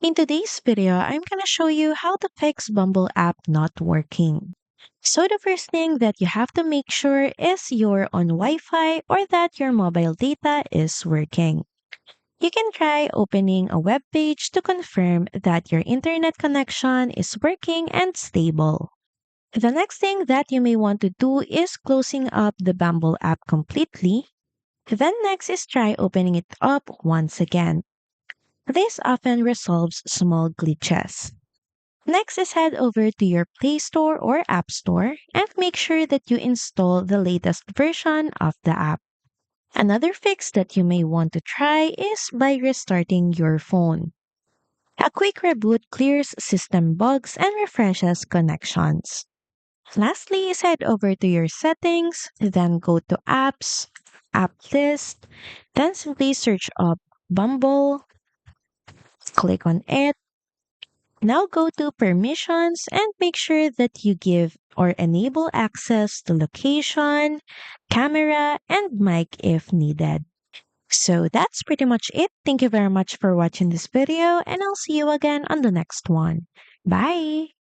In today's video, I'm going to show you how to fix Bumble app not working. So the first thing that you have to make sure is you're on Wi-Fi or that your mobile data is working. You can try opening a web page to confirm that your internet connection is working and stable. The next thing that you may want to do is closing up the Bumble app completely. Then next is try opening it up once again. This often resolves small glitches. Next is head over to your Play Store or App Store and make sure that you install the latest version of the app. Another fix that you may want to try is by restarting your phone. A quick reboot clears system bugs and refreshes connections. Lastly is head over to your settings, then go to apps, app list, then simply search up Bumble, click on it. Now go to permissions and make sure that you give or enable access to location, camera, and mic if needed. So that's pretty much it. Thank you very much for watching this video and I'll see you again on the next one. Bye!